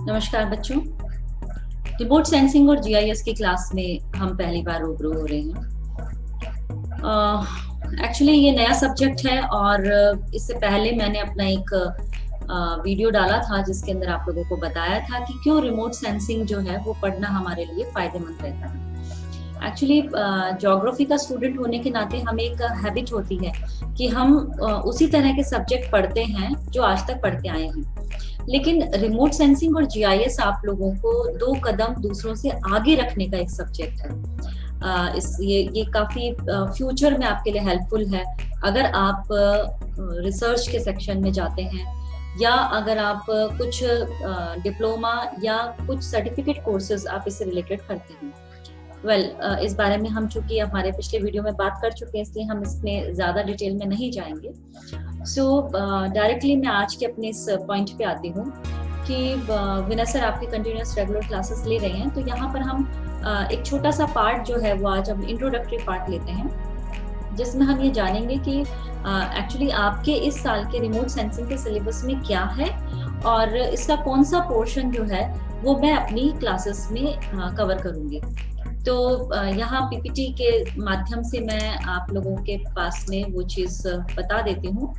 नमस्कार बच्चों। Remote sensing और जीआईएस की क्लास में हम पहली बार रूबरू हो रहे हैं। एक्चुअली ये नया सब्जेक्ट है और इससे पहले मैंने अपना एक वीडियो डाला था जिसके अंदर आप लोगों को बताया था कि क्यों रिमोट सेंसिंग जो है वो पढ़ना हमारे लिए फायदेमंद रहता है। एक्चुअली ज्योग्राफी का स्टूडेंट होने के नाते हमें एक हैबिट होती है कि हम उसी तरह के सब्जेक्ट पढ़ते हैं जो आज तक पढ़ते आए हैं, लेकिन रिमोट सेंसिंग और जीआईएस आप लोगों को 2 कदम दूसरों से आगे रखने का एक सब्जेक्ट है। ये काफी फ्यूचर में आपके लिए हेल्पफुल है अगर आप रिसर्च के सेक्शन में जाते हैं या अगर आप कुछ डिप्लोमा या कुछ सर्टिफिकेट कोर्सेज आप इससे रिलेटेड करते हैं। इस बारे में हम चूंकि हमारे पिछले वीडियो में बात कर चुके हैं, इसलिए हम इसमें ज्यादा डिटेल में नहीं जाएंगे। डायरेक्टली मैं आज के अपने इस पॉइंट पे आती हूँ कि विनय सर आपकी कंटिन्यूअस रेगुलर क्लासेस ले रहे हैं, तो यहाँ पर हम एक छोटा सा पार्ट जो है वो आज हम इंट्रोडक्टरी पार्ट लेते हैं, जिसमें हम ये जानेंगे कि एक्चुअली आपके इस साल के रिमोट सेंसिंग के सिलेबस में क्या है और इसका कौन सा पोर्शन जो है वो मैं अपनी क्लासेस में कवर करूंगी। तो यहाँ पीपीटी के माध्यम से मैं आप लोगों के पास में वो चीज बता देती हूँ।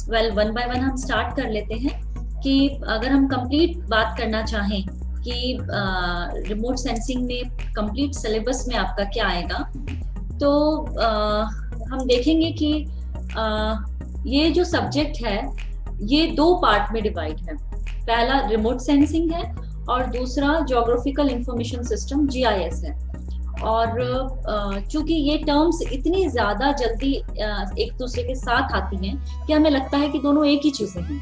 वन बाय वन हम स्टार्ट कर लेते हैं कि अगर हम कंप्लीट बात करना चाहें कि रिमोट सेंसिंग में कंप्लीट सिलेबस में आपका क्या आएगा, तो हम देखेंगे कि ये जो सब्जेक्ट है ये 2 पार्ट में डिवाइड है। पहला रिमोट सेंसिंग है और दूसरा ज्योग्राफिकल इंफॉर्मेशन सिस्टम जीआईएस है। और चूंकि ये टर्म्स इतनी ज्यादा जल्दी एक दूसरे के साथ आती हैं कि हमें लगता है कि दोनों एक ही चीजें हैं,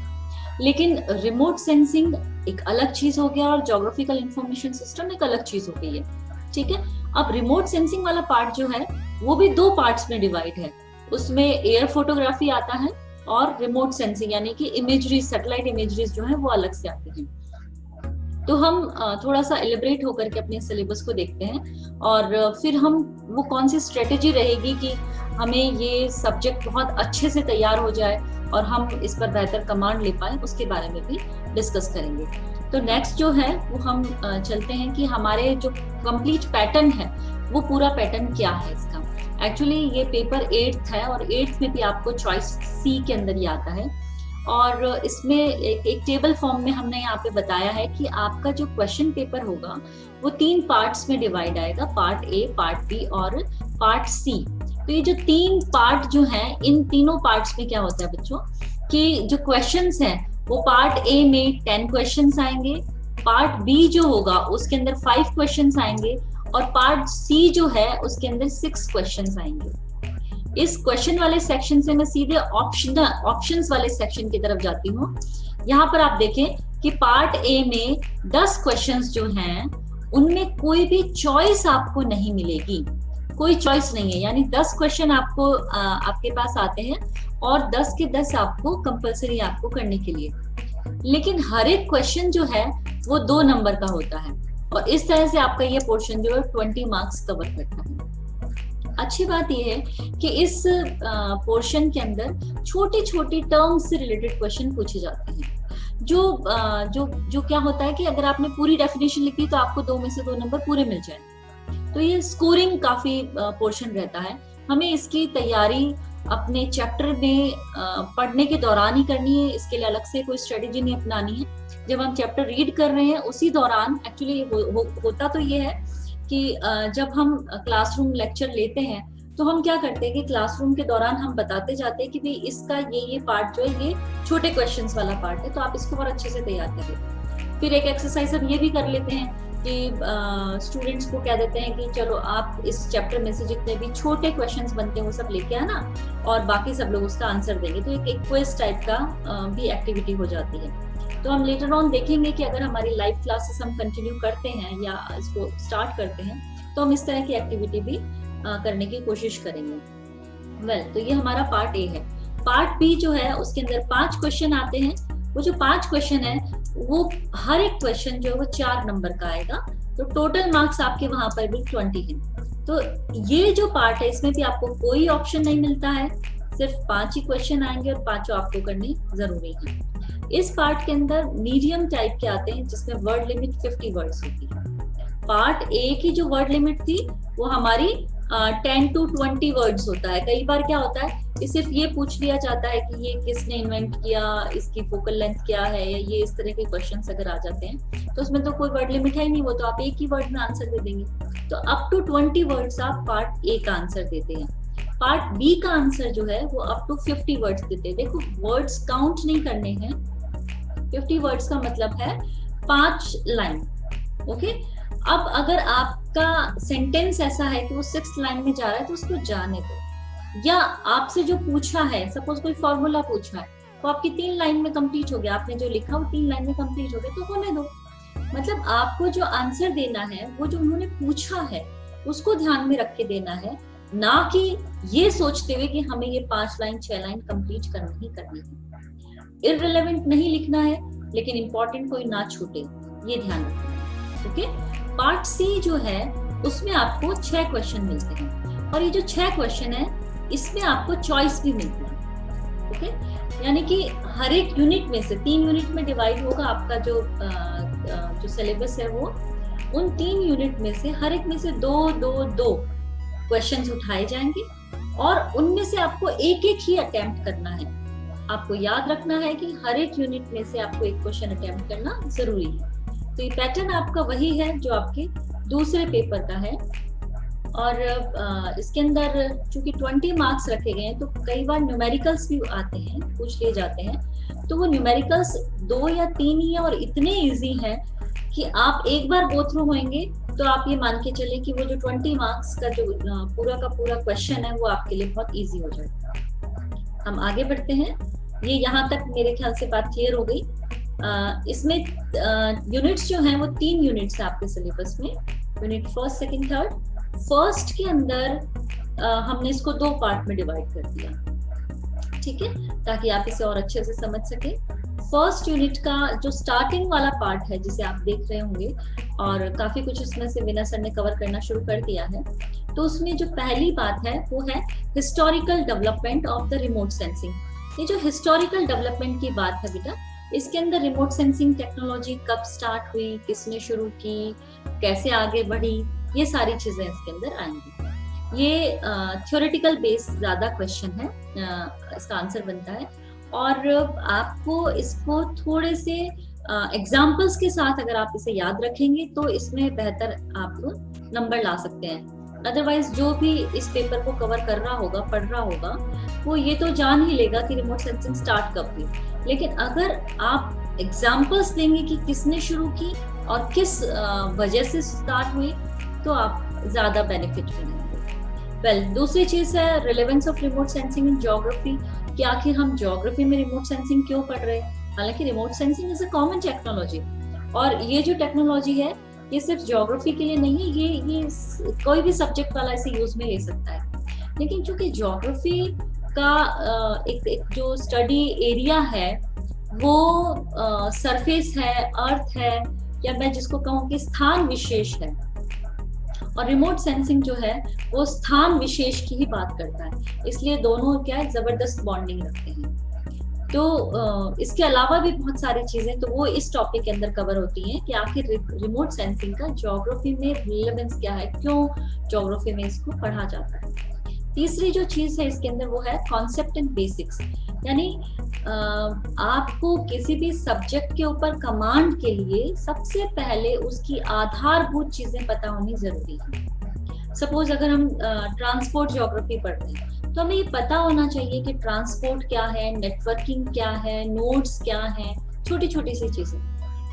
लेकिन रिमोट सेंसिंग एक अलग चीज हो गया और ज्योग्राफिकल इंफॉर्मेशन सिस्टम एक अलग चीज हो गई है। ठीक है, अब रिमोट सेंसिंग वाला पार्ट जो है वो भी 2 पार्ट्स में डिवाइड है। उसमें एयर फोटोग्राफी आता है और रिमोट सेंसिंग यानी कि इमेजरी, सैटेलाइट इमेजरीज जो है वो अलग से आती हैं। तो हम थोड़ा सा एलिब्रेट होकर के अपने सिलेबस को देखते हैं और फिर हम वो कौन सी स्ट्रेटेजी रहेगी कि हमें ये सब्जेक्ट बहुत अच्छे से तैयार हो जाए और हम इस पर बेहतर कमांड ले पाए, उसके बारे में भी डिस्कस करेंगे। तो नेक्स्ट जो है वो हम चलते हैं कि हमारे जो कंप्लीट पैटर्न है वो पूरा पैटर्न क्या है इसका। एक्चुअली ये पेपर 8th है और 8th में भी आपको चॉइस सी के अंदर ही आता है और इसमें एक टेबल फॉर्म में हमने यहाँ पे बताया है कि आपका जो क्वेश्चन पेपर होगा वो 3 पार्ट्स में डिवाइड आएगा, पार्ट ए, पार्ट बी और पार्ट सी। तो ये जो 3 पार्ट जो हैं, इन तीनों पार्ट्स में क्या होता है बच्चों कि जो क्वेश्चंस हैं वो पार्ट ए में 10 क्वेश्चंस आएंगे, पार्ट बी जो होगा उसके अंदर 5 क्वेश्चंस आएंगे और पार्ट सी जो है उसके अंदर 6 क्वेश्चंस आएंगे। इस क्वेश्चन वाले सेक्शन से मैं सीधे ऑप्शंस वाले सेक्शन की तरफ जाती हूँ। यहाँ पर आप देखें कि पार्ट ए में 10 क्वेश्चंस जो हैं उनमें कोई भी चॉइस आपको नहीं मिलेगी, कोई चॉइस नहीं है, यानी 10 क्वेश्चन आपको आपके पास आते हैं और 10 के 10 आपको कंपल्सरी आपको करने के लिए, लेकिन हर एक क्वेश्चन जो है वो 2 नंबर का होता है और इस तरह से आपका ये पोर्शन जो है 20 मार्क्स कवर करता है। अच्छी बात यह है कि इस पोर्शन के अंदर छोटी छोटी टर्म्स से रिलेटेड क्वेश्चन पूछे जाते हैं। जो क्या होता है कि अगर आपने पूरी डेफिनेशन लिखी तो आपको 2 में से 2 नंबर पूरे मिल जाए। तो ये स्कोरिंग काफी पोर्शन रहता है। हमें इसकी तैयारी अपने चैप्टर में पढ़ने के दौरान ही करनी है, इसके लिए अलग से कोई स्ट्रेटेजी नहीं अपनानी है। जब हम चैप्टर रीड कर रहे हैं उसी दौरान एक्चुअली होता तो ये है कि जब हम क्लासरूम लेक्चर लेते हैं तो हम क्या करते हैं कि क्लासरूम के दौरान हम बताते जाते हैं कि भाई इसका ये पार्ट जो है ये छोटे क्वेश्चंस वाला पार्ट है, तो आप इसको बहुत अच्छे से तैयार करें। फिर एक एक्सरसाइज हम ये भी कर लेते हैं कि स्टूडेंट्स को कह देते हैं कि चलो आप इस चैप्टर में से जितने भी छोटे क्वेश्चंस बनते हैं वो सब लेके आना और बाकी सब लोग उसका आंसर देंगे। तो एक क्विज टाइप का भी एक्टिविटी हो जाती है। तो हम लेटर ऑन देखेंगे कि अगर हमारी लाइव क्लासेस हम कंटिन्यू करते हैं या इसको स्टार्ट करते हैं तो हम इस तरह की एक्टिविटी भी करने की कोशिश करेंगे। तो ये हमारा पार्ट ए है। पार्ट बी जो है उसके अंदर 5 क्वेश्चन आते हैं। वो जो 5 क्वेश्चन है वो हर एक क्वेश्चन जो है वो 4 नंबर का आएगा, तो टोटल मार्क्स आपके वहां पर भी 20 हैं। तो ये जो पार्ट है इसमें भी आपको कोई ऑप्शन नहीं मिलता है, सिर्फ 5 ही क्वेश्चन आएंगे और 5 आपको करने जरूरी है। इस पार्ट के अंदर मीडियम टाइप के आते हैं जिसमें वर्ड लिमिट 50 वर्ड्स होती है। पार्ट ए की जो वर्ड लिमिट थी वो हमारी 10 to 20 वर्ड्स होता है। कई बार क्या होता है कि सिर्फ ये पूछ लिया जाता है कि ये किसने इन्वेंट किया, इसकी फोकल लेंथ क्या है, या ये इस तरह के क्वेश्चंस अगर आ जाते हैं तो उसमें तो कोई वर्ड लिमिट है ही नहीं, वो तो आप एक ही वर्ड में आंसर दे देंगे। तो अप टू 20 वर्ड्स आप पार्ट ए का आंसर देते हैं। पार्ट बी का आंसर जो है वो अप टू 50 वर्ड्स देते हैं। देखो वर्ड्स काउंट नहीं करने हैं, 50 वर्ड्स का मतलब है 5 लाइन। ओके, अब अगर आपका सेंटेंस ऐसा है कि वो 6th लाइन में जा रहा है तो उसको जाने दो, या आपसे जो पूछा है, सपोज कोई फॉर्मूला पूछा है तो आपकी 3 लाइन में कंप्लीट हो गया, आपने जो लिखा वो 3 लाइन में कंप्लीट हो गया, तो होने दो। मतलब आपको जो आंसर देना है वो जो उन्होंने पूछा है उसको ध्यान में रख के देना है, ना कि ये सोचते हुए कि हमें ये 5 लाइन 6 लाइन कंप्लीट करनी ही करनी है। इररिलेवेंट नहीं लिखना है, लेकिन इंपॉर्टेंट कोई ना छूटे, ये ध्यान रखना है। ओके, पार्ट सी जो है उसमें आपको 6 क्वेश्चन मिलते हैं, और ये जो 6 क्वेश्चन है इसमें आपको चॉइस भी मिलती है। ओके, यानी कि हर एक यूनिट में से 3 यूनिट में डिवाइड होगा आपका जो सिलेबस है, वो उन 3 यूनिट में से हर एक में से 2 क्वेश्चंस उठाए जाएंगे, और उनमें से आपको एक ही अटेम्प्ट करना है। आपको याद रखना है कि हर एक यूनिट में से आपको एक क्वेश्चन अटेम्प्ट करना जरूरी है। तो ये पैटर्न आपका वही है जो आपके दूसरे पेपर का है। और इसके अंदर चूंकि 20 मार्क्स रखे गए हैं तो कई बार न्यूमेरिकल्स भी आते हैं, पूछ लिए जाते हैं। तो वो न्यूमेरिकल्स 2 या 3 ही है और इतने इजी हैं कि आप एक बार गो थ्रू होंगे तो आप ये मान के चले कि वो जो 20 मार्क्स का जो पूरा का पूरा क्वेश्चन है वो आपके लिए बहुत इजी हो जाएगा। हम आगे बढ़ते हैं। ये यहाँ तक मेरे ख्याल से बात क्लियर हो गई। इसमें यूनिट्स जो हैं वो 3 यूनिट्स है आपके सिलेबस में, unit 1st, 2nd, 3rd। First के अंदर हमने इसको 2 पार्ट में डिवाइड कर दिया, ठीक है, ताकि आप इसे और अच्छे से समझ सके। फर्स्ट यूनिट का जो स्टार्टिंग वाला पार्ट है जिसे आप देख रहे होंगे, और काफी कुछ उसमें से विनय सर ने कवर करना शुरू कर दिया है, तो उसमें जो पहली बात है वो है historical development of the remote sensing. ये जो हिस्टोरिकल डेवलपमेंट की बात है बेटा, इसके अंदर रिमोट सेंसिंग टेक्नोलॉजी कब स्टार्ट हुई, किसने शुरू की, कैसे आगे बढ़ी, ये सारी चीजें इसके अंदर आएंगी। ये थ्योरेटिकल बेस ज्यादा क्वेश्चन है, इसका आंसर बनता है, और आपको इसको थोड़े से एग्जाम्पल्स के साथ अगर आप इसे याद रखेंगे तो इसमें बेहतर आप नंबर ला सकते हैं। अदरवाइज जो भी इस पेपर को कवर कर रहा होगा, पढ़ रहा होगा, वो ये तो जान ही लेगा कि रिमोट सेंसिंग स्टार्ट कब हुई, लेकिन अगर आप एग्जाम्पल्स देंगे कि किसने शुरू की और किस वजह से स्टार्ट हुई, तो आप ज्यादा बेनिफिट मिलेंगे। दूसरी चीज है relevance of remote sensing in geography, कि आखिर हम ज्योग्राफी में रिमोट सेंसिंग क्यों पढ़ रहे हैं। हालांकि remote sensing is a common technology, और ये जो टेक्नोलॉजी है ये सिर्फ ज्योग्राफी के लिए नहीं है, ये कोई भी सब्जेक्ट वाला इसे यूज में ले सकता है। लेकिन चूंकि ज्योग्राफी का एक जो स्टडी एरिया है वो सरफेस है, अर्थ है, या मैं जिसको कहूँ कि स्थान विशेष है, और रिमोट सेंसिंग जो है वो स्थान विशेष की ही बात करता है, इसलिए दोनों क्या है जबरदस्त बॉन्डिंग रखते हैं। तो इसके अलावा भी बहुत सारी चीजें तो वो इस टॉपिक के अंदर कवर होती हैं कि आखिर रिमोट सेंसिंग का ज्योग्राफी में रिलेवेंस क्या है, क्यों ज्योग्राफी में इसको पढ़ा जाता है। तीसरी जो चीज है इसके अंदर वो है कॉन्सेप्ट एंड बेसिक्स, यानी आपको किसी भी सब्जेक्ट के ऊपर कमांड के लिए सबसे पहले उसकी आधारभूत चीजें पता होनी जरूरी है। सपोज अगर हम ट्रांसपोर्ट ज्योग्राफी पढ़ते हैं तो हमें ये पता होना चाहिए कि ट्रांसपोर्ट क्या है, नेटवर्किंग क्या है, नोड्स क्या है, छोटी छोटी सी चीजें।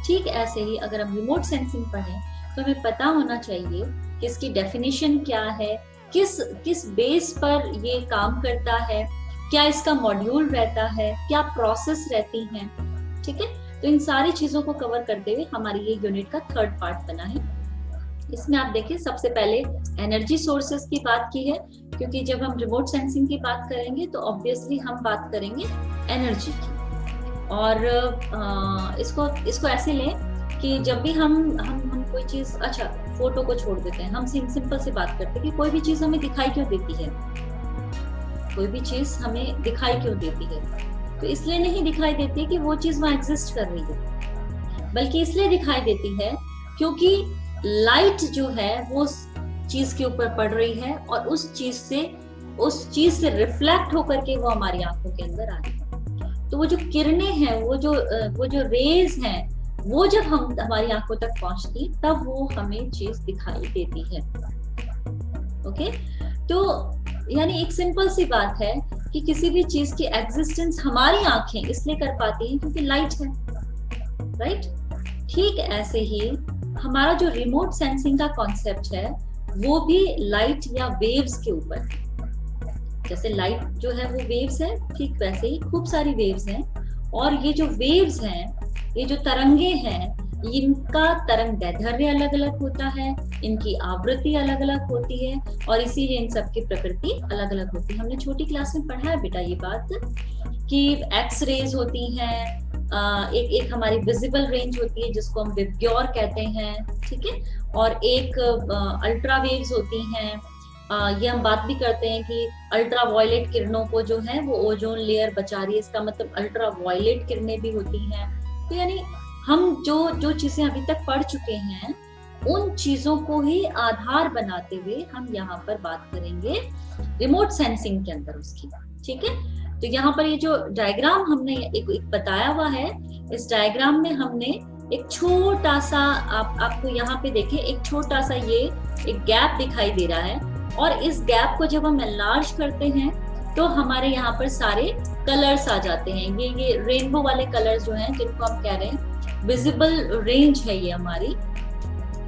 ठीक ऐसे ही अगर हम रिमोट सेंसिंग पढ़ें तो हमें पता होना चाहिए कि इसकी डेफिनेशन क्या है, किस बेस पर ये काम करता है, क्या इसका मॉड्यूल रहता है, क्या प्रोसेस रहती हैं। ठीक है, तो इन सारी चीजों को कवर करते हुए हमारी ये यूनिट का 3rd पार्ट बना है। इसमें आप देखिए सबसे पहले एनर्जी सोर्सेस की बात की है, क्योंकि जब हम रिमोट सेंसिंग की बात करेंगे तो ऑब्वियसली हम बात करेंगे एनर्जी की। और इसको ऐसे लें कि जब भी हम कोई चीज, अच्छा फोटो को छोड़ देते हैं, हम सिंपल से बात करते हैं कि कोई भी चीज हमें दिखाई क्यों देती है, कोई भी चीज हमें दिखाई क्यों देती है। तो इसलिए नहीं दिखाई देती कि वो चीज वहां एग्जिस्ट कर रही है, बल्कि इसलिए दिखाई देती है क्योंकि लाइट जो है वो उस चीज के ऊपर पड़ रही है और उस चीज से रिफ्लेक्ट होकर के वो हमारी आंखों के अंदर आ रही है। तो वो जो किरणें हैं, वो जो रेज हैं, वो जब हमारी आंखों तक पहुंचती तब वो हमें चीज दिखाई देती है। ओके, तो यानी एक सिंपल सी बात है कि किसी भी चीज की एग्जिस्टेंस हमारी आंखें इसलिए कर पाती हैं क्योंकि लाइट है, राइट। ठीक ऐसे ही हमारा जो रिमोट सेंसिंग का कॉन्सेप्ट है वो भी लाइट या वेव्स के ऊपर है। जैसे लाइट जो है वो वेव्स है, ठीक वैसे ही खूब सारी वेव्स हैं, और ये जो वेव्स हैं, ये जो तरंगे हैं, इनका तरंग दैर्ध्य अलग अलग होता है, इनकी आवृत्ति अलग अलग होती है, और इसीलिए इन सब की प्रकृति अलग अलग होती है। हमने छोटी क्लास में पढ़ा है बेटा ये बात कि एक्स रेज होती हैं, एक हमारी विजिबल रेंज होती है जिसको हम विबग्योर कहते हैं, ठीक है, और एक अल्ट्रा वेव्स होती हैं। ये हम बात भी करते हैं कि अल्ट्रा वायलेट किरणों को जो है वो ओजोन लेयर बचा रही है, इसका मतलब अल्ट्रा वायलेट किरणें भी होती हैं। तो यानी हम जो चीजें अभी तक पढ़ चुके हैं उन चीजों को ही आधार बनाते हुए हम यहाँ पर बात करेंगे रिमोट सेंसिंग के अंदर उसकी, ठीक है। तो यहाँ पर ये जो डायग्राम हमने एक बताया हुआ है, इस डायग्राम में हमने एक छोटा सा आपको यहाँ पे देखें, एक छोटा सा ये एक गैप दिखाई दे रहा है, और इस गैप को जब हम एनलार्ज करते हैं तो हमारे यहाँ पर सारे कलर्स आ जाते हैं। ये रेनबो वाले कलर्स जो हैं जिनको हम कह रहे हैं विजिबल रेंज है, ये हमारी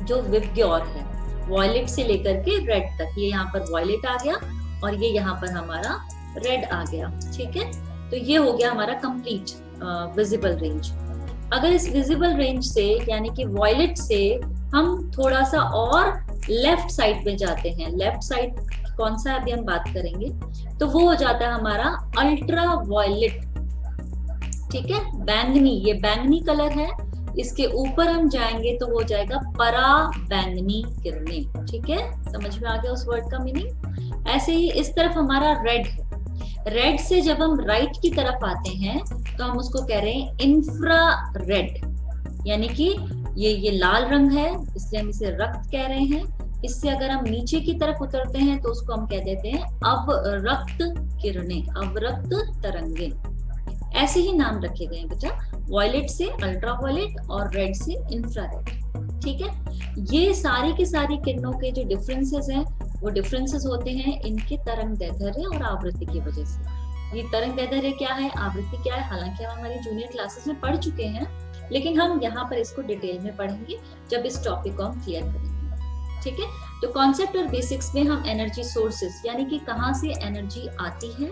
जो विबग्योर है, वॉयलेट से लेकर के रेड तक। ये यहाँ पर वॉयलेट आ गया और ये यहाँ पर हमारा रेड आ गया, ठीक है। तो ये हो गया हमारा कंप्लीट विजिबल रेंज। अगर इस विजिबल रेंज से यानी कि वॉयलेट से हम थोड़ा सा और लेफ्ट साइड में जाते हैं, लेफ्ट साइड कौन सा अभी हम बात करेंगे, तो वो हो जाता है हमारा अल्ट्रा वॉयलेट, ठीक है, बैंगनी। ये बैंगनी कलर है, इसके ऊपर हम जाएंगे तो हो जाएगा परा बैंगनी किरणें, ठीक है। समझ में आ गया उस वर्ड का मीनिंग। ऐसे ही इस तरफ हमारा रेड है, रेड से जब हम राइट की तरफ आते हैं तो हम उसको कह रहे हैं इंफ्रा रेड, यानी कि ये लाल रंग है इसलिए हम इसे रक्त कह रहे हैं। इससे अगर हम नीचे की तरफ उतरते हैं तो उसको हम कह देते हैं अवरक्त किरणें, अवरक्त तरंगे। ऐसे ही नाम रखे गए हैं बेटा, वॉयलेट से अल्ट्रा वॉयलेट और रेड से इंफ्रारेड, ठीक है। ये सारी की सारी किरणों के जो डिफरेंसेस हैं वो डिफरेंसेस होते हैं इनके तरंग दैर्ध्य और आवृत्ति की वजह से। ये तरंग दैर्ध्य क्या है, आवृत्ति क्या है, हालांकि हम हमारी जूनियर क्लासेस में पढ़ चुके हैं, लेकिन हम यहाँ पर इसको डिटेल में पढ़ेंगे जब इस टॉपिक को हम क्लियर करेंगे, ठीक है। तो कॉन्सेप्ट और बेसिक्स में हम एनर्जी सोर्सेस यानी कि कहाँ से एनर्जी आती है,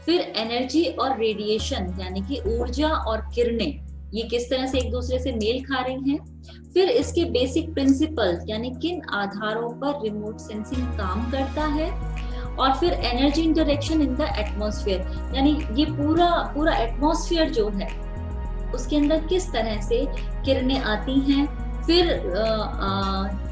फिर एनर्जी और रेडिएशन यानी कि ऊर्जा और किरणें ये किस तरह से एक दूसरे से मेल खा रही हैं, फिर इसके बेसिक प्रिंसिपल यानी किन आधारों पर रिमोट सेंसिंग काम करता है, और फिर energy interaction in the atmosphere यानी ये पूरा एटमॉस्फेयर जो है उसके अंदर किस तरह से किरणें आती हैं, फिर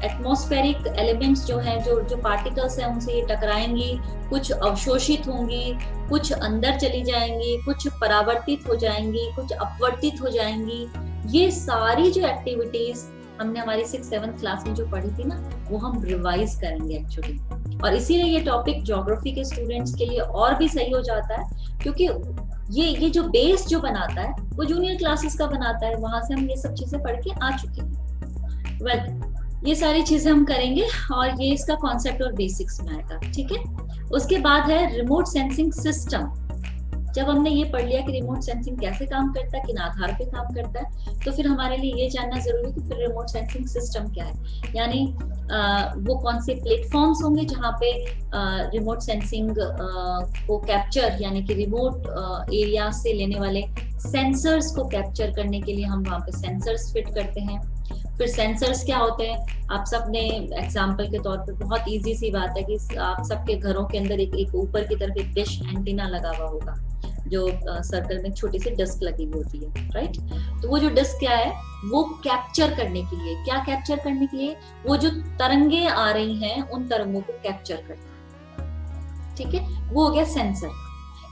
एटमॉस्फेरिक एलिमेंट्स जो हैं, जो पार्टिकल्स हैं उनसे ये टकराएंगी, कुछ अवशोषित होंगी, कुछ अंदर चली जाएंगी, कुछ परावर्तित हो जाएंगी, कुछ अपवर्तित हो जाएंगी। ये सारी जो एक्टिविटीज हमने हमारी 6th-7th क्लास में जो पढ़ी थी ना, वो हम रिवाइज करेंगे एक्चुअली, और इसीलिए ये टॉपिक ज्योग्राफी के स्टूडेंट्स के लिए और भी सही हो जाता है, क्योंकि ये जो बेस जो बनाता है वो जूनियर क्लासेस का बनाता है, वहां से हम ये सब चीजें पढ़ के आ चुके हैं। ये सारी चीजें हम करेंगे और ये इसका कॉन्सेप्ट और बेसिक्स में आएगा, ठीक है। उसके बाद है रिमोट सेंसिंग सिस्टम। जब हमने ये पढ़ लिया कि रिमोट सेंसिंग कैसे काम करता है, किन आधार पे काम करता है, तो फिर हमारे लिए ये जानना जरूरी है कि फिर रिमोट सेंसिंग सिस्टम क्या है, यानी वो कौन से प्लेटफॉर्म्स होंगे जहाँ पे रिमोट सेंसिंग को कैप्चर यानी कि रिमोट एरिया से लेने वाले सेंसर्स को कैप्चर करने के लिए हम वहाँ पे सेंसर्स फिट करते हैं। फिर सेंसर्स क्या होते हैं, आप सब ने एग्जाम्पल के तौर पे, बहुत इजी सी बात है कि आप सबके घरों के अंदर एक ऊपर की तरफ एक डिश एंटीना लगा हुआ होगा, जो सर्कल में छोटी सी डिस्क लगी हुई होती है, राइट। तो वो जो डिस्क क्या है, वो कैप्चर करने के लिए, क्या कैप्चर करने के लिए, वो जो तरंगे आ रही हैं उन तरंगों को कैप्चर करता है, ठीक है, वो हो गया सेंसर।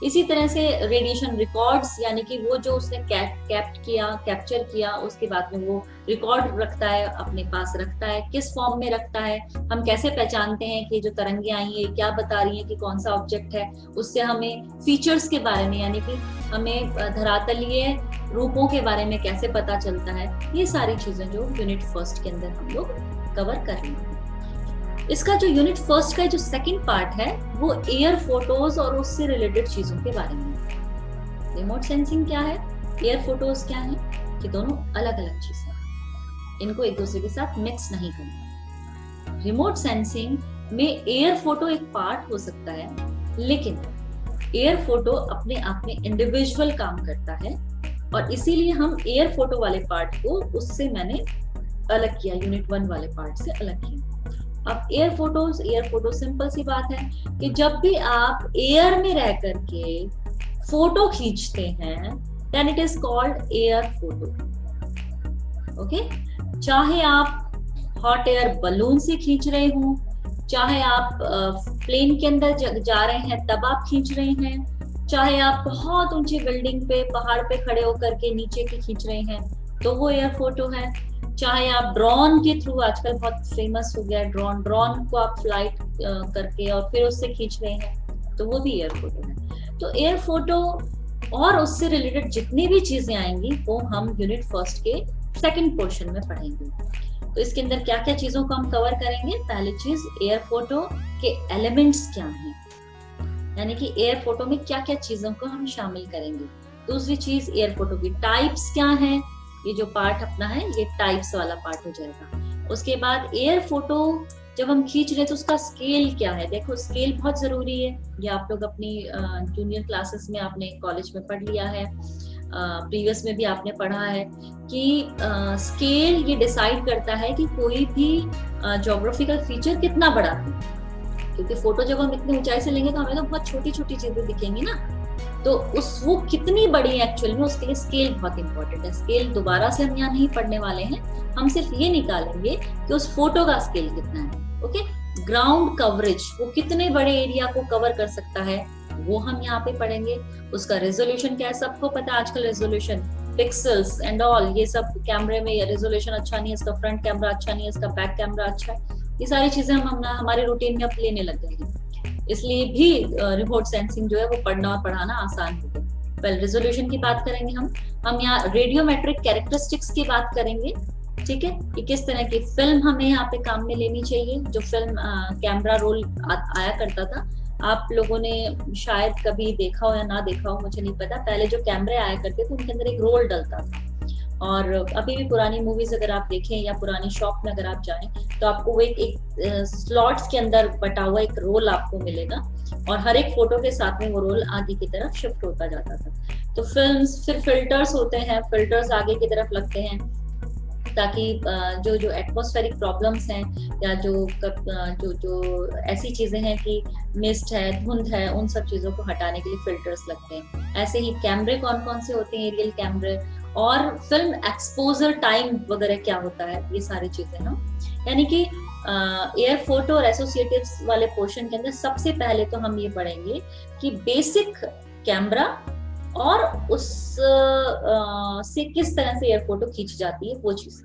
इसी तरह से रेडिएशन रिकॉर्ड्स, यानी कि वो जो उसने कैप्चर किया, उसके बाद में वो रिकॉर्ड रखता है, अपने पास रखता है, किस फॉर्म में रखता है, हम कैसे पहचानते हैं कि जो तरंगे आई है क्या बता रही है कि कौन सा ऑब्जेक्ट है, उससे हमें फीचर्स के बारे में, यानी कि हमें धरातलीय रूपों के बारे में कैसे पता चलता है, ये सारी चीजें जो यूनिट फर्स्ट के अंदर हम लोग कवर कर रहे हैं। इसका जो यूनिट फर्स्ट का जो सेकंड पार्ट है वो एयर फोटोज और उससे रिलेटेड चीजों के बारे में है। रिमोट सेंसिंग क्या है, एयर फोटोज क्या है, कि दोनों अलग अलग चीजें हैं, इनको एक दूसरे के साथ मिक्स नहीं करना। रिमोट सेंसिंग में एयर फोटो एक पार्ट हो सकता है, लेकिन एयर फोटो अपने आप में इंडिविजुअल काम करता है, और इसीलिए हम एयर फोटो वाले पार्ट को उससे मैंने अलग किया, यूनिट 1 वाले पार्ट से अलग किया। अब एयर फोटो सिंपल सी बात है कि जब भी आप एयर में रह करके फोटो खींचते हैं, then it is called air photo. Okay, चाहे आप हॉट एयर बलून से खींच रहे हो, चाहे आप प्लेन के अंदर जा रहे हैं तब आप खींच रहे हैं, चाहे आप बहुत ऊंची बिल्डिंग पे पहाड़ पे खड़े होकर के नीचे की खींच रहे हैं तो वो एयर फोटो है, चाहे आप ड्रोन के थ्रू, आजकल बहुत फेमस हो गया ड्रोन को आप फ्लाइट करके और फिर उससे खींच रहे हैं तो वो भी एयर फोटो है। तो एयर फोटो और उससे रिलेटेड जितनी भी चीजें आएंगी वो हम यूनिट फर्स्ट के सेकंड पोर्शन में पढ़ेंगे। तो इसके अंदर क्या क्या चीजों को हम कवर करेंगे। पहली चीज, एयर फोटो के एलिमेंट्स क्या हैं, यानी कि एयर फोटो में क्या क्या चीजों को हम शामिल करेंगे। दूसरी चीज, एयर फोटो की टाइप्स क्या हैं, ये जो पार्ट अपना है ये टाइप्स वाला पार्ट हो जाएगा। उसके बाद एयर फोटो जब हम खींच रहे हैं तो उसका स्केल क्या है। देखो स्केल बहुत जरूरी है, ये आप लोग अपनी जूनियर क्लासेस में आपने कॉलेज में पढ़ लिया है, प्रीवियस में भी आपने पढ़ा है कि स्केल ये डिसाइड करता है कि कोई भी ज्योग्राफिकल फीचर कितना बड़ा है, क्योंकि फोटो जब हम इतनी ऊंचाई से लेंगे तो हमें तो बहुत छोटी छोटी चीजें दिखेंगी ना, तो वो कितनी बड़ी है एक्चुअल में, उसके लिए स्केल बहुत इंपॉर्टेंट है। स्केल दोबारा से हम यहाँ नहीं पढ़ने वाले हैं, हम सिर्फ ये निकालेंगे कि उस फोटो का स्केल कितना है। ओके, ग्राउंड कवरेज, वो कितने बड़े एरिया को कवर कर सकता है वो हम यहाँ पे पढ़ेंगे। उसका रेजोल्यूशन क्या है, सबको पता है आजकल रेजोल्यूशन पिक्सल्स एंड ऑल, ये सब कैमरे में रेजोल्यूशन अच्छा नहीं है, इसका फ्रंट कैमरा अच्छा नहीं है, इसका बैक कैमरा अच्छा है, ये सारी चीजें हम हमारे रूटीन में अब लेने लग गए हैं, इसलिए भी रिमोट सेंसिंग जो है वो पढ़ना और पढ़ाना आसान हो गया। वेल, रेजोल्यूशन की बात करेंगे हम यहाँ रेडियोमेट्रिक कैरेक्टरिस्टिक्स की बात करेंगे, ठीक है, कि किस तरह की फिल्म हमें यहाँ पे काम में लेनी चाहिए। जो फिल्म कैमरा रोल आया करता था, आप लोगों ने शायद कभी देखा हो या ना देखा हो मुझे नहीं पता, पहले जो कैमरे आया करते थे उनके अंदर एक रोल डलता था, और अभी भी पुरानी मूवीज अगर आप देखें या पुरानी शॉप में अगर आप जाएं तो आपको वो एक स्लॉट्स के अंदर बटा हुआ एक रोल आपको मिलेगा, और हर एक फोटो के साथ में वो रोल आगे की तरफ शिफ्ट होता जाता था। तो फिल्म्स, फिर फिल्टर्स होते हैं, फिल्टर्स आगे की तरफ लगते हैं ताकि जो एटमॉस्फेरिक प्रॉब्लम्स हैं या जो ऐसी चीजें हैं कि मिस्ट है, धुंध है, उन सब चीजों को हटाने के लिए फिल्टर्स लगते हैं। ऐसे ही कैमरे कौन कौन से होते हैं, एरियल कैमरे, और फिल्म एक्सपोजर टाइम वगैरह क्या होता है, ये सारी चीजें हम, यानी कि एयर फोटो और एसोसिएटिव्स वाले पोर्शन के अंदर सबसे पहले तो हम ये पढ़ेंगे कि बेसिक कैमरा और उस से किस तरह से एयर फोटो खींच जाती है वो चीज,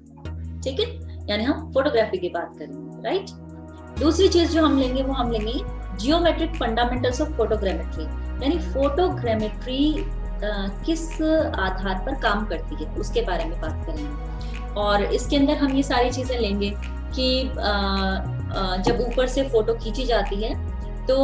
ठीक है, यानी हम फोटोग्राफी की बात करेंगे, राइट। दूसरी चीज जो हम लेंगे वो हम लेंगे जियोमेट्रिक फंडामेंटल्स ऑफ फोटोग्रामेट्री, यानी फोटोग्रामेट्री किस आधार पर काम करती है उसके बारे में बात करेंगे। और इसके अंदर हम ये सारी चीजें लेंगे कि जब ऊपर से फोटो खींची जाती है तो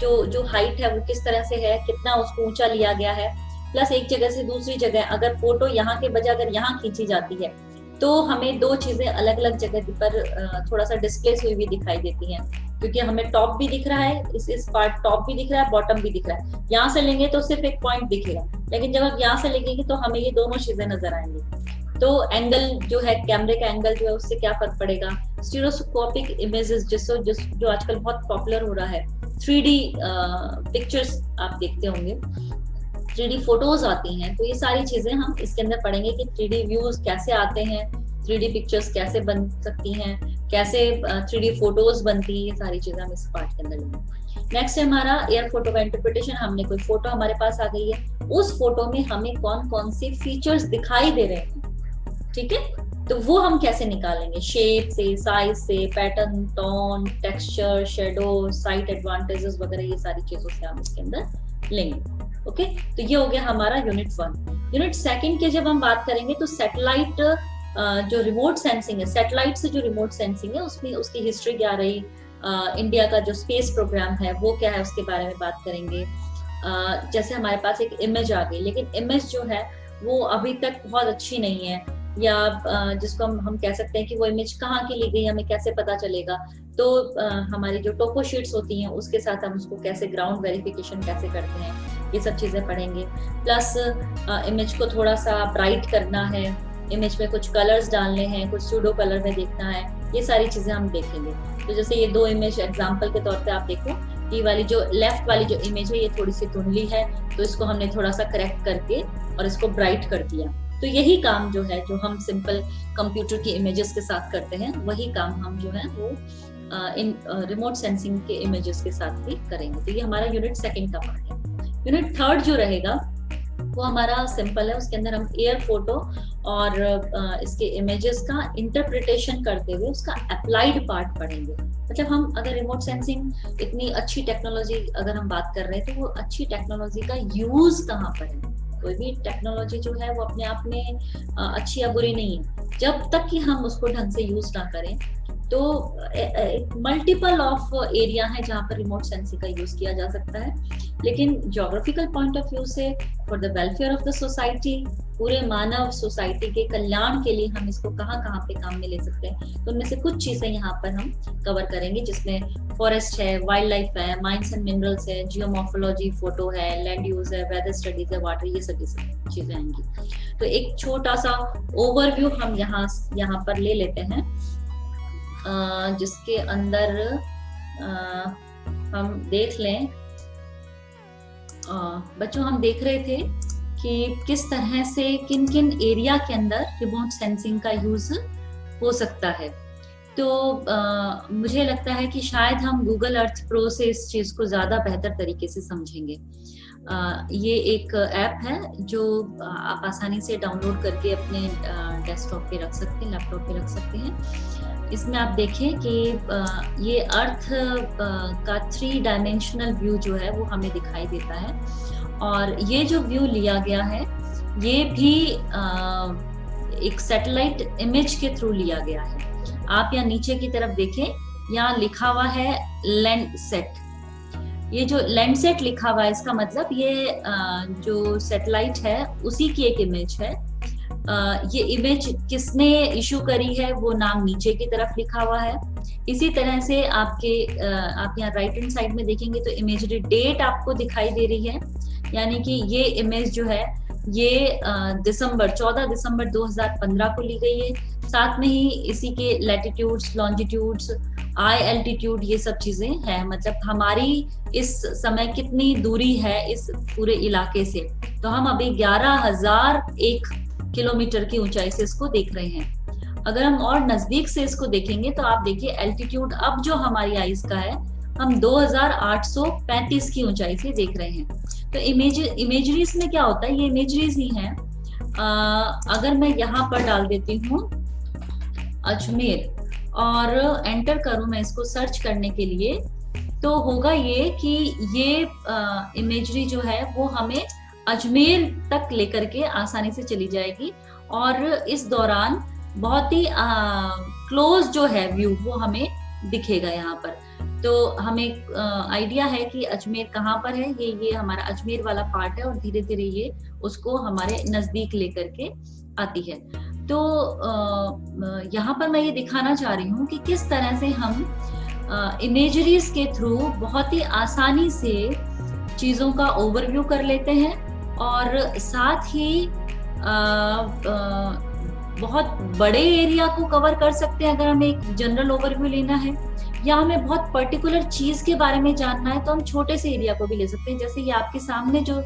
जो हाइट है वो किस तरह से है, कितना उसको ऊंचा लिया गया है, प्लस एक जगह से दूसरी जगह अगर फोटो यहाँ के बजाय अगर यहाँ खींची जाती है तो हमें दो चीजें अलग अलग जगह पर थोड़ा सा डिस्प्लेस हुई भी दिखाई देती हैं, क्योंकि हमें टॉप भी दिख रहा है, इस पार्ट टॉप भी दिख रहा है, बॉटम भी दिख रहा है। यहाँ से लेंगे तो सिर्फ एक पॉइंट दिखेगा, लेकिन जब आप यहाँ से लेंगे तो हमें ये दोनों चीजें नजर आएंगी। तो एंगल जो है, कैमरे का एंगल जो है उससे क्या फर्क पड़ेगा। स्टीरियोस्कोपिक इमेजेस जो आजकल बहुत पॉपुलर हो रहा है, 3D पिक्चर्स आप देखते होंगे, 3D फोटोज आती हैं, तो ये सारी चीजें हम इसके अंदर पढ़ेंगे कि 3D व्यूज कैसे आते हैं, 3D पिक्चर्स कैसे बन सकती हैं, कैसे 3D फोटोज बनती है, ये सारी चीजें हम इस पार्ट के अंदर लेंगे। नेक्स्ट है हमारा एयर फोटो का इंटरप्रिटेशन। हमने कोई फोटो हमारे पास आ गई है, उस फोटो में हमें कौन कौन से फीचर्स दिखाई दे रहे हैं, ठीक है, तो वो हम कैसे निकालेंगे, शेप से, साइज से, pattern, tone, texture, shadow, site advantages वगैरह, ये सारी चीजों से हम इसके अंदर लेंगे। ओके, तो ये हो गया हमारा यूनिट 1। यूनिट 2 के जब हम बात करेंगे तो सैटेलाइट जो रिमोट सेंसिंग है, सैटेलाइट से जो रिमोट सेंसिंग है उसमें उसकी हिस्ट्री क्या रही, इंडिया का जो स्पेस प्रोग्राम है वो क्या है, उसके बारे में बात करेंगे। जैसे हमारे पास एक इमेज आ गई, लेकिन इमेज जो है वो अभी तक बहुत अच्छी नहीं है, या जिसको हम कह सकते हैं कि वो इमेज कहाँ की ली गई हमें कैसे पता चलेगा, तो हमारी जो टोपो शीट्स होती हैं उसके साथ हम उसको कैसे ग्राउंड वेरिफिकेशन कैसे करते हैं, ये सब चीजें पढ़ेंगे। प्लस इमेज को थोड़ा सा ब्राइट करना है, इमेज में कुछ कलर्स डालने हैं, कुछ सूडो कलर में देखना है, ये सारी चीजें हम देखेंगे। तो जैसे ये 2 इमेज एग्जांपल के तौर पे आप देखो, ये वाली जो लेफ्ट वाली जो इमेज है ये थोड़ी सी धुंधली है, तो इसको हमने थोड़ा सा करेक्ट करके और इसको ब्राइट कर दिया। तो यही काम जो है, जो हम सिंपल कंप्यूटर की इमेजेस के साथ करते हैं, वही काम हम जो है वो इन रिमोट सेंसिंग के इमेजेस के साथ भी करेंगे। तो ये हमारा यूनिट 2 का पार्ट है। यूनिट 3 जो रहेगा वो हमारा सिंपल है, उसके अंदर हम एयर फोटो और इसके इमेजेस का इंटरप्रिटेशन करते हुए उसका अप्लाइड पार्ट पढ़ेंगे। मतलब हम अगर रिमोट सेंसिंग इतनी अच्छी टेक्नोलॉजी अगर हम बात कर रहे हैं, तो वो अच्छी टेक्नोलॉजी का यूज कहाँ पर है। कोई भी टेक्नोलॉजी जो है वो अपने आप में अच्छी या बुरी नहीं है, जब तक कि हम उसको ढंग से यूज ना करें। तो मल्टीपल ऑफ एरिया है जहाँ पर रिमोट सेंसिंग का यूज किया जा सकता है, लेकिन ज्योग्राफिकल पॉइंट ऑफ व्यू से for the welfare of the society, पूरे मानव सोसाइटी के कल्याण के लिए हम इसको कहाँ कहाँ पे काम में ले सकते हैं, तो उनमें से कुछ चीजें यहाँ पर हम कवर करेंगे, जिसमें फॉरेस्ट है, वाइल्ड लाइफ है, माइंस एंड मिनरल्स है, जियोमॉर्फोलॉजी, फोटो है, लैंड यूज है, वेदर स्टडीज है, वाटर, ये सभी चीजें आएंगी। तो एक छोटा सा ओवरव्यू हम यहाँ पर ले लेते हैं, जिसके अंदर हम देख लें। बच्चों, हम देख रहे थे कि किस तरह से किन किन एरिया के अंदर रिमोट सेंसिंग का यूज हो सकता है। तो मुझे लगता है कि शायद हम गूगल अर्थ प्रो से इस चीज को ज्यादा बेहतर तरीके से समझेंगे। ये एक ऐप है जो आप आसानी से डाउनलोड करके अपने डेस्कटॉप पे रख सकते हैं, लैपटॉप पे रख सकते हैं। इसमें आप देखें कि ये अर्थ का 3 डायमेंशनल व्यू जो है वो हमें दिखाई देता है, और ये जो व्यू लिया गया है ये भी एक सैटेलाइट इमेज के थ्रू लिया गया है। आप यहाँ नीचे की तरफ देखें, यहाँ लिखा हुआ है लैंडसेट। ये जो लैंडसेट लिखा हुआ है, इसका मतलब ये जो सैटेलाइट है उसी की एक इमेज है। ये इमेज किसने इशू करी है वो नाम नीचे की तरफ लिखा हुआ है। इसी तरह से आप यहाँ राइट हैंड साइड में देखेंगे तो इमेजरी डेट आपको दिखाई दे रही है, यानी कि ये इमेज जो है ये 14 दिसंबर 2015 को ली गई है। साथ में ही इसी के लैटिट्यूड्स, लॉन्जिट्यूड्स, आई एल्टीट्यूड, ये सब चीजें हैं, मतलब हमारी इस समय कितनी दूरी है इस पूरे इलाके से। तो हम अभी 11,001 किलोमीटर की ऊंचाई से इसको देख रहे हैं। अगर हम और नजदीक से इसको देखेंगे तो आप देखिए एल्टीट्यूड अब जो हमारी आइस का है हम 2,835 की ऊंचाई से देख रहे हैं। तो इमेजरीज में क्या होता है, ये इमेजरीज ही हैं। अगर मैं यहाँ पर डाल देती हूँ अजमेर और एंटर करूँ मैं इसको सर्च करने के लिए, तो होगा ये कि ये इमेजरी जो है वो हमें अजमेर तक लेकर के आसानी से चली जाएगी, और इस दौरान बहुत ही क्लोज जो है व्यू वो हमें दिखेगा यहाँ पर। तो हमें आइडिया है कि अजमेर कहाँ पर है। ये हमारा अजमेर वाला पार्ट है, और धीरे धीरे ये उसको हमारे नजदीक लेकर के आती है। तो यहाँ पर मैं ये दिखाना चाह रही हूँ कि किस तरह से हम इमेजरीज के थ्रू बहुत ही आसानी से चीजों का ओवरव्यू कर लेते हैं, और साथ ही बहुत बड़े एरिया को कवर कर सकते हैं। अगर हमें एक जनरल ओवरव्यू लेना है या हमें बहुत पर्टिकुलर चीज के बारे में जानना है तो हम छोटे से एरिया को भी ले सकते हैं। जैसे ये आपके सामने जो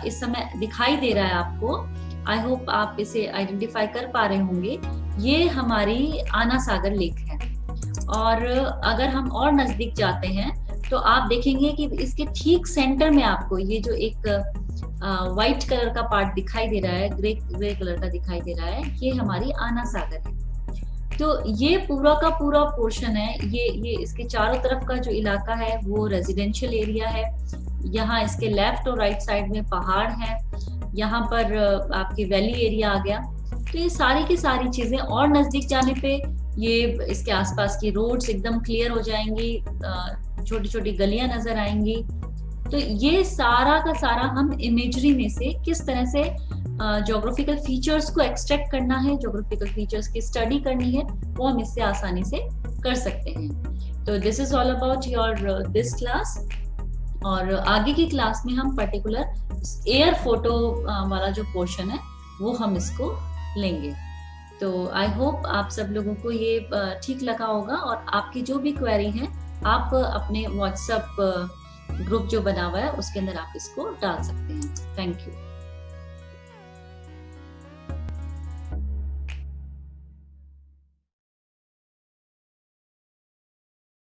इस समय दिखाई दे रहा है आपको, आई होप आप इसे आइडेंटिफाई कर पा रहे होंगे, ये हमारी आना सागर लेक है। और अगर हम और नजदीक जाते हैं तो आप देखेंगे कि इसके ठीक सेंटर में आपको ये जो एक व्हाइट कलर का पार्ट दिखाई दे रहा है, ग्रे कलर का दिखाई दे रहा है, ये हमारी आना सागर है। तो ये पूरा का पूरा पोर्शन है, ये इसके चारों तरफ का जो इलाका है वो रेजिडेंशियल एरिया है। यहाँ इसके लेफ्ट और राइट साइड में पहाड़ है, यहाँ पर आपकी वैली एरिया आ गया। तो ये सारी की सारी चीजें, और नजदीक जाने पे ये इसके आसपास की रोड्स एकदम क्लियर हो जाएंगी, छोटी छोटी गलियां नजर आएंगी। तो ये सारा का सारा हम इमेजरी में से किस तरह से ज्योग्राफिकल फीचर्स को एक्सट्रैक्ट करना है, ज्योग्राफिकल फीचर्स की स्टडी करनी है, वो हम इससे आसानी से कर सकते हैं। तो this is all about your this class. और आगे की क्लास में हम पर्टिकुलर एयर फोटो वाला जो पोर्शन है वो हम इसको लेंगे। तो आई होप आप सब लोगों को ये ठीक लगा होगा, और आपकी जो भी क्वेरी है आप अपने व्हाट्सएप ग्रुप जो बना हुआ है उसके अंदर आप इसको डाल सकते हैं। Thank you.